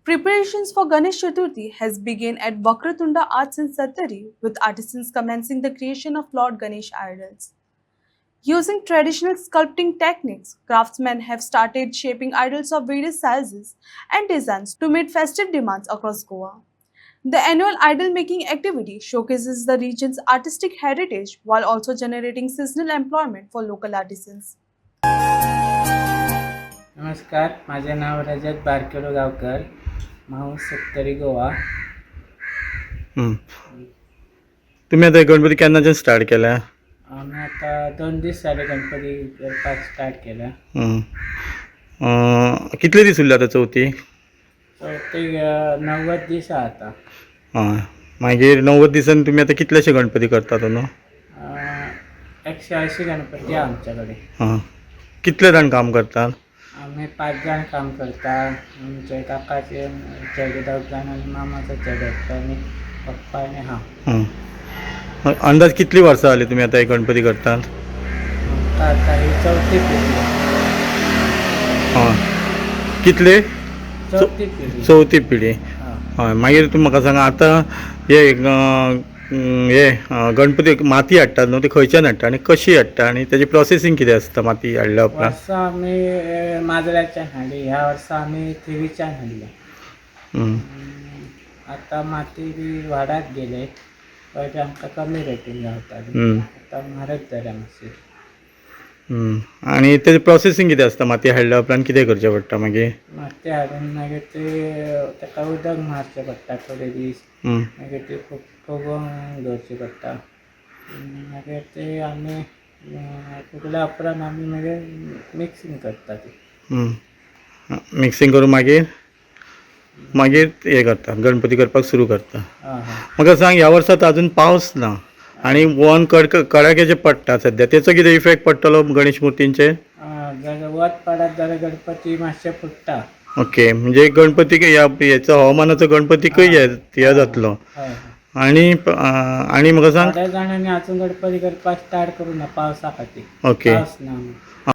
Preparations for Ganesh Chaturthi has begun at Vakratunda Arts in Sattari, with artisans commencing the creation of Lord Ganesh idols. Using traditional sculpting techniques, craftsmen have started shaping idols of various sizes and designs to meet festive demands across Goa. The annual idol making activity showcases the region's artistic heritage while also generating seasonal employment for local artisans. नमस्कार, माझे नाव रजत बारकेडो गावकर, माहूर सत्तरी गोवा. हं. तुम्ही आता Ganpati केन्नाच्यान start केल्या? आम्ही आता 2 दीस जाले गणपती करपाक स्टार्ट केला. कितले दीस उरले आता चवथी? चवथीक 90 दीस आहा आता. हय. मागीर 90 दिसान तुम्ही आता कितलेशे गणपती करतात न्हू? 180 गणपती आहा आमच्याकडे. हां. कितले जाण काम करतात? आम्ही 5 जाण काम करता. आमचे काकाचे चेडे 2 जाण आनी मामाचो चेडो एकटो आनी पप्पा आनी हांव. हं. अंदाज कितली वर्सां जाली तुम्ही आता हे गणपती करतात? आमकां आता ही चवथी पिढी. हय. कितले? चवथी पिढी. चवथी पिढी. हां. हय. मागीर तुमी म्हाका सांगा आता हे गणपती माती हाडटात न्हू, ती खंयच्यान हाडटा आनी कशी हाडटा आनी तेजी प्रोसेसींग कितें आसता माती हाडल्या उपरांत? वर्सा आमी माजराच्यान हाडली. ह्या वर्सा आमी थिवीच्यान हाडल्या. हं. आता माती बी वाडत गेले. पयलीं आमकां कमी रेटीन गावताली. हं. आतां म्हारग जाल्या मातशी. आनी तेजी प्रोसेसींग कितें आसता? माती हाडल्या उपरांत कितें करचें पडटा मागीर? माती हाडून मागीर ताका उदक मारचें पडटा थोडे दीस. हं. मागीर ती फुगोवंक दवरची पडटा. मागीर ती आमी फुगल्या उपरांत आमी मागीर मिक्सिंग करता ती. मिक्सिंग करून मागीर हे करता, गणपती करपाक सुरू करता. हां. म्हाका सांग, ह्या वर्सात अजून पावस ना आनी वोन कडाक्याचें पडटा सद्या, तेचो कितें इफेक्ट पडटलो गणेश मुर्तींचेर? जर वत पडत जाल्यार गणपती मातशे फुट्टा. ओके, म्हणजे गणपतीक हेचो हवामानाचो गणपतीकय हे जातलो. हय. आनी म्हाका सांग. थोड्या जाणांनी आजून गणपती करपाक स्टार्ट करूं ना पावसा खातीर. ओके. पावस ना.